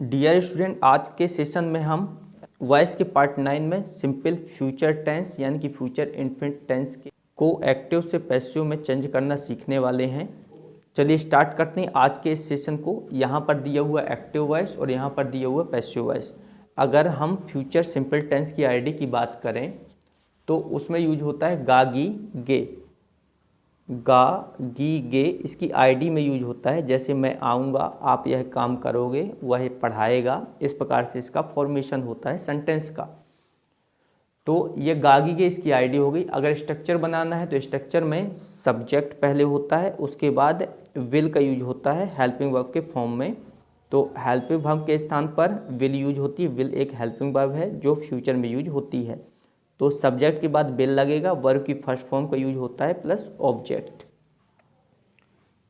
Dear student, आज के session में हम वॉइस के पार्ट 9 में सिंपल फ्यूचर टेंस यानी कि फ्यूचर इन्फिनिट टेंस को एक्टिव से पैसिव में चेंज करना सीखने वाले हैं। चलिए स्टार्ट करते हैं आज के इस सेशन को। यहाँ पर दिया हुआ एक्टिव वॉइस और यहाँ पर दिया हुआ पैसिव वॉइस। अगर हम फ्यूचर सिंपल टेंस की आईडी की बात करें तो उसमें यूज होता है गा गी गे। गा गी गे इसकी आईडी में यूज होता है, जैसे मैं आऊँगा, आप यह काम करोगे, वह पढ़ाएगा, इस प्रकार से इसका फॉर्मेशन होता है सेंटेंस का। तो ये गागी गे इसकी आईडी हो गई। अगर स्ट्रक्चर बनाना है तो स्ट्रक्चर में सब्जेक्ट पहले होता है, उसके बाद विल का यूज होता है हेल्पिंग वर्ब के फॉर्म में। तो हेल्पिंग वर्ब के स्थान पर विल यूज होती है। विल एक हेल्पिंग वर्ब है जो फ्यूचर में यूज होती है। तो सब्जेक्ट के बाद विल लगेगा, वर्ब की फर्स्ट फॉर्म का यूज होता है प्लस ऑब्जेक्ट।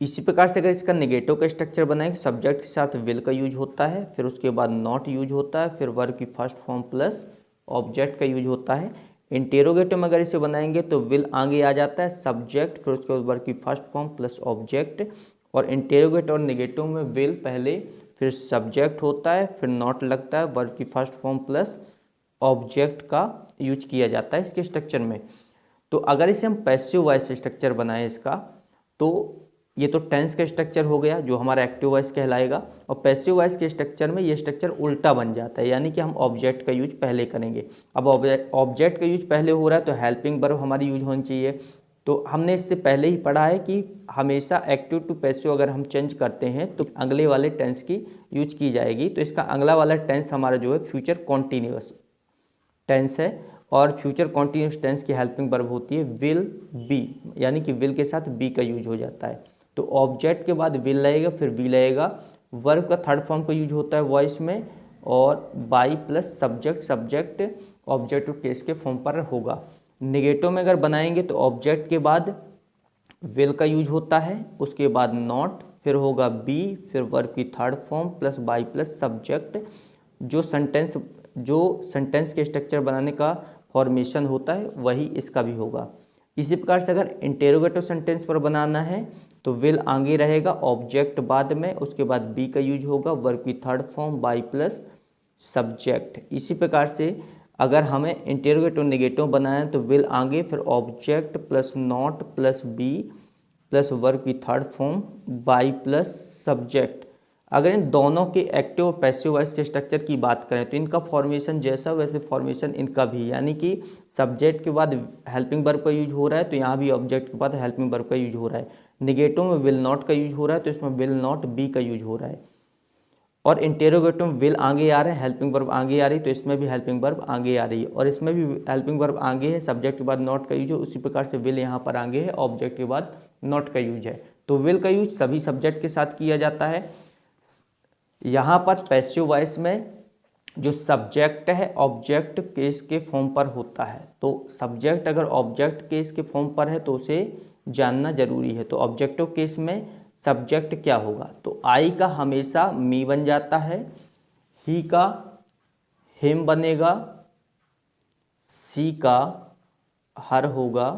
इसी प्रकार से अगर इसका नेगेटिव का स्ट्रक्चर बनाएंगे, सब्जेक्ट के साथ विल का यूज होता है, फिर उसके बाद नॉट यूज होता है, फिर वर्ब की फर्स्ट फॉर्म प्लस ऑब्जेक्ट का यूज होता है। इंटेरोगेटिव में अगर इसे बनाएंगे तो विल आगे आ जाता है, सब्जेक्ट, फिर उसके बाद वर्ब की फर्स्ट फॉर्म प्लस ऑब्जेक्ट। और इंटेरोगेटिव और नेगेटिव में विल पहले, फिर सब्जेक्ट होता है, फिर नॉट लगता है, वर्ब की फर्स्ट फॉर्म प्लस ऑब्जेक्ट का यूज किया जाता है इसके स्ट्रक्चर में। तो अगर इसे हम पैसिव वॉइस स्ट्रक्चर बनाएं इसका, तो ये तो टेंस का स्ट्रक्चर हो गया जो हमारा एक्टिव वॉइस कहलाएगा। और पैसिव वॉइस के स्ट्रक्चर में ये स्ट्रक्चर उल्टा बन जाता है, यानी कि हम ऑब्जेक्ट का यूज पहले करेंगे। अब ऑब्जेक्ट का यूज पहले हो रहा है तो हेल्पिंग वर्ब हमारी यूज होनी चाहिए। तो हमने इससे पहले ही पढ़ा है कि हमेशा एक्टिव टू पैसिव अगर हम चेंज करते हैं तो अगले वाले टेंस की यूज की जाएगी। तो इसका अगला वाला टेंस हमारा जो है फ्यूचर कॉन्टिन्यूअस टेंस है। और फ्यूचर कॉन्टिन्यूअस टेंस की हेल्पिंग वर्ब होती है विल बी, यानी कि विल के साथ बी का यूज हो जाता है। तो ऑब्जेक्ट के बाद विल लगेगा, फिर बी लगेगा। वर्ब का थर्ड फॉर्म का यूज होता है वॉइस में, और by plus subject, subject objective case के फॉर्म पर होगा। नेगेटिव में अगर बनाएंगे तो ऑब्जेक्ट के बाद विल का यूज होता है, उसके बाद नॉट, फिर होगा बी, फिर वर्ब की third form plus by plus subject. जो सेंटेंस के स्ट्रक्चर बनाने का फॉर्मेशन होता है वही इसका भी होगा। इसी प्रकार से अगर इंटेरोगेटिव सेंटेंस पर बनाना है तो विल आगे रहेगा, ऑब्जेक्ट बाद में, उसके बाद बी का यूज होगा, वर्ब की third form by plus subject. इसी प्रकार से अगर हमें इंटेरोगेटिव नेगेटिव बनाना है तो विल आगे, फिर object plus not plus be plus verb की third form by plus subject. अगर इन दोनों के एक्टिव और पैसिव वॉइस के स्ट्रक्चर की बात करें तो इनका फॉर्मेशन जैसा वैसे फॉर्मेशन इनका भी, यानी कि सब्जेक्ट के बाद हेल्पिंग वर्ब का यूज हो रहा है तो यहाँ भी ऑब्जेक्ट के बाद हेल्पिंग वर्ब का यूज हो रहा है। नेगेटिव में विल नॉट का यूज हो रहा है तो इसमें विल नॉट बी का यूज हो रहा है। और इंटेरोगेटिव में विल आगे आ रहा है, हेल्पिंग वर्ब आगे आ रही है तो इसमें भी हेल्पिंग वर्ब आगे आ रही है। और इसमें भी हेल्पिंग वर्ब आगे है, सब्जेक्ट के बाद नॉट का यूज है, उसी प्रकार से विल यहाँ पर आगे है, ऑब्जेक्ट के बाद नॉट का यूज है। तो विल का यूज सभी सब्जेक्ट के साथ किया जाता है। यहाँ पर पैसिव वॉइस में जो सब्जेक्ट है ऑब्जेक्ट केस के फॉर्म पर होता है। तो सब्जेक्ट अगर ऑब्जेक्ट केस के फॉर्म पर है तो उसे जानना जरूरी है। तो ऑब्जेक्टिव केस में सब्जेक्ट क्या होगा, तो आई का हमेशा मी बन जाता है, ही का हिम बनेगा, सी का हर होगा,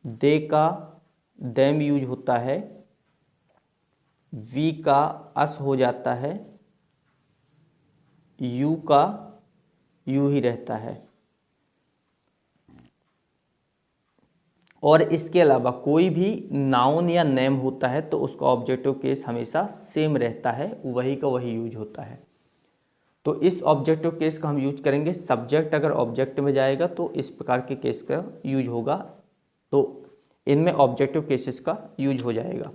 दे का देम यूज होता है, वी का अस हो जाता है, यू का यू ही रहता है। और इसके अलावा कोई भी नाउन या नेम होता है तो उसका ऑब्जेक्टिव केस हमेशा सेम रहता है, वही का वही यूज होता है। तो इस ऑब्जेक्टिव केस का हम यूज करेंगे, सब्जेक्ट अगर ऑब्जेक्ट में जाएगा तो इस प्रकार के केस का यूज होगा। तो इनमें ऑब्जेक्टिव केसेस का यूज हो जाएगा।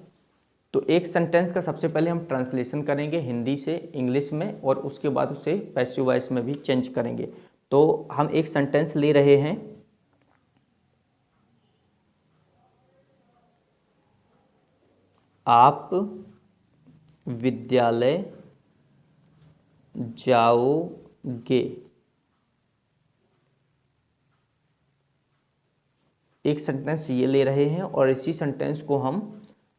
तो एक सेंटेंस का सबसे पहले हम ट्रांसलेशन करेंगे हिंदी से इंग्लिश में, और उसके बाद उसे पैसिव वॉइस में भी चेंज करेंगे। तो हम एक सेंटेंस ले रहे हैं, आप विद्यालय जाओगे। एक सेंटेंस ये ले रहे हैं और इसी सेंटेंस को हम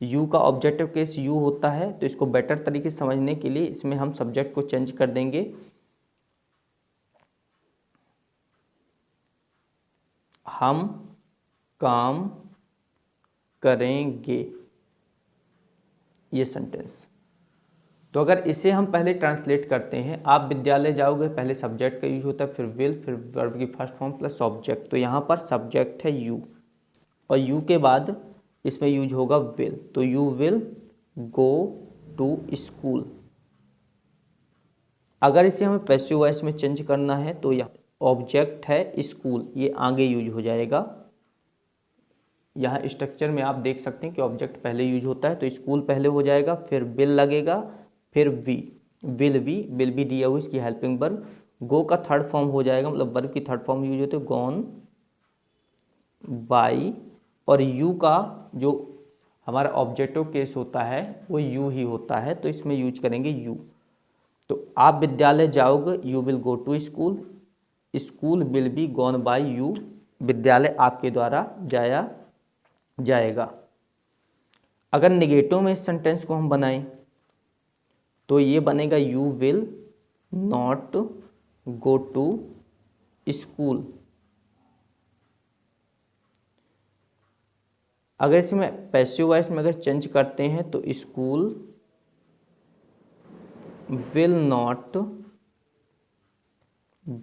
यू का ऑब्जेक्टिव केस यू होता है तो इसको बेटर तरीके से समझने के लिए इसमें हम सब्जेक्ट को चेंज कर देंगे। हम काम करेंगे, ये सेंटेंस। तो अगर इसे हम पहले ट्रांसलेट करते हैं, आप विद्यालय जाओगे, पहले सब्जेक्ट का यूज होता है, फिर विल, फिर वर्ब की फर्स्ट फॉर्म प्लस ऑब्जेक्ट। तो यहाँ पर सब्जेक्ट है यू और यू के बाद इसमें यूज होगा विल। तो you will go to school. अगर इसे हमें पैसिव वॉइस में चेंज करना है तो यहाँ ऑब्जेक्ट है स्कूल, ये आगे यूज हो जाएगा। यहाँ स्ट्रक्चर में आप देख सकते हैं कि ऑब्जेक्ट पहले यूज होता है, तो स्कूल पहले हो जाएगा, फिर विल लगेगा, फिर वी, विल भी दिया हुआ इसकी हेल्पिंग वर्ब। गो का थर्ड फॉर्म हो जाएगा, मतलब वर्ब की थर्ड फॉर्म यूज होते है गॉन बाई, और यू का जो हमारा ऑब्जेक्टिव केस होता है वो यू ही होता है, तो इसमें यूज करेंगे यू। तो आप विद्यालय जाओगे, you will go to school, school will be gone by you, विद्यालय आपके द्वारा जाया जाएगा। अगर निगेटिव में इस सेंटेंस को हम बनाएं तो ये बनेगा you will not go to school. अगर इसमें पैसिव वॉइस में अगर चेंज करते हैं तो school will not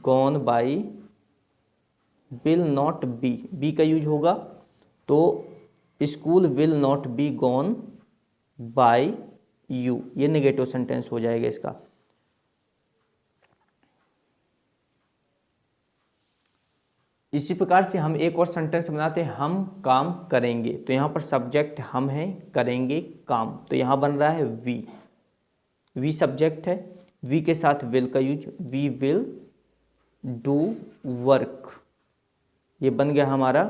gone by, will not B का यूज होगा, तो school will not be gone by you, ये नेगेटिव सेंटेंस हो जाएगा इसका। इसी प्रकार से हम एक और सेंटेंस बनाते हैं, हम काम करेंगे। तो यहाँ पर सब्जेक्ट हम हैं, करेंगे काम, तो यहाँ बन रहा है वी सब्जेक्ट है, वी के साथ विल का use, we will do work, ये बन गया हमारा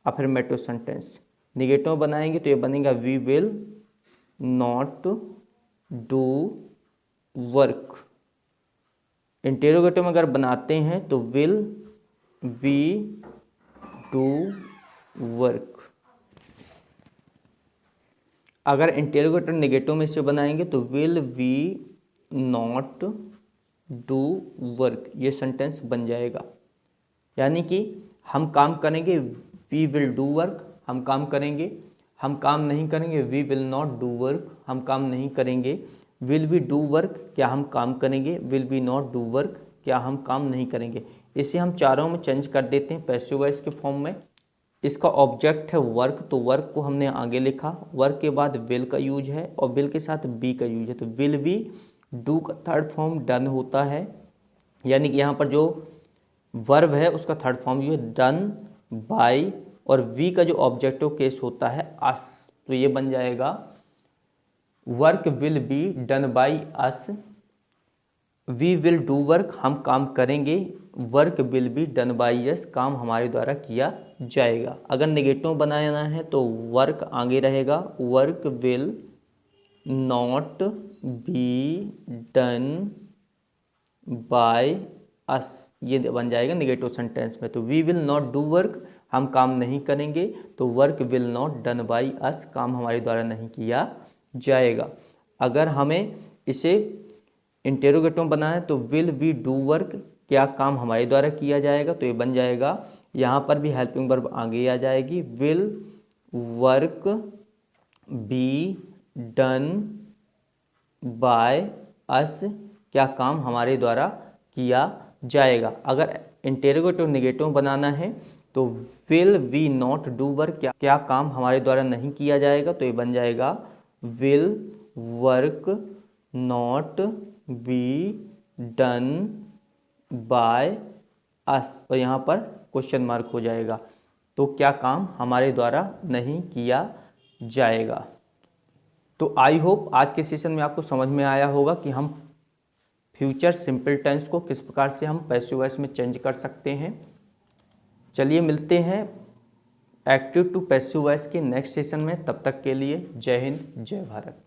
अफर्मेटिव सेंटेंस। निगेटिव बनाएंगे तो ये बनेगा we will not do work. Interrogative में अगर बनाते हैं तो विल वी डू वर्क। अगर इंटेरोगेटिव नेगेटिव में से बनाएंगे तो will we not do work, ये सेंटेंस बन जाएगा। यानी कि हम काम करेंगे, वी विल डू वर्क, हम काम करेंगे, हम काम नहीं करेंगे, we will not do work, हम काम नहीं करेंगे, विल वी डू वर्क, क्या हम काम करेंगे, will we not do work, क्या हम काम नहीं करेंगे। इसे हम चारों में चेंज कर देते हैं पैसिव वॉइस के फॉर्म में। इसका ऑब्जेक्ट है वर्क, तो वर्क को हमने आगे लिखा, वर्क के बाद विल का यूज है और विल के साथ बी का यूज है, तो विल बी, डू का थर्ड फॉर्म डन होता है, यानी कि यहाँ पर जो वर्ब है उसका थर्ड फॉर्म यूज है डन बाय, और वी का जो ऑब्जेक्टिव केस होता है अस, तो ये बन जाएगा work will be done by us, we will do work, हम काम करेंगे, work will be done by us, काम हमारे द्वारा किया जाएगा। अगर नेगेटिव बनाना है तो वर्क आगे रहेगा, work will not be done by us, ये बन जाएगा नेगेटिव सेंटेंस में। तो we will not do work, हम काम नहीं करेंगे, तो work will not done by us, काम हमारे द्वारा नहीं किया जाएगा। अगर हमें इसे इंटेरोगेटिव बनाना है तो विल वी डू वर्क, क्या काम हमारे द्वारा किया जाएगा, तो ये बन जाएगा, यहाँ पर भी हेल्पिंग वर्ब आगे आ जाएगी, will work B done by अस, क्या काम हमारे द्वारा किया जाएगा। अगर इंटेरोगेटिव नेगेटिव बनाना है तो will we not do work, क्या काम हमारे द्वारा नहीं किया जाएगा, तो ये बन जाएगा will work not be done by अस, और यहाँ पर क्वेश्चन मार्क हो जाएगा, तो क्या काम हमारे द्वारा नहीं किया जाएगा। तो आई होप आज के सेशन में आपको समझ में आया होगा कि हम फ्यूचर सिंपल टेंस को किस प्रकार से हम पैसिव वॉइस में चेंज कर सकते हैं। चलिए मिलते हैं एक्टिव टू पैसिव वॉइस के नेक्स्ट सेशन में, तब तक के लिए जय हिंद जय भारत।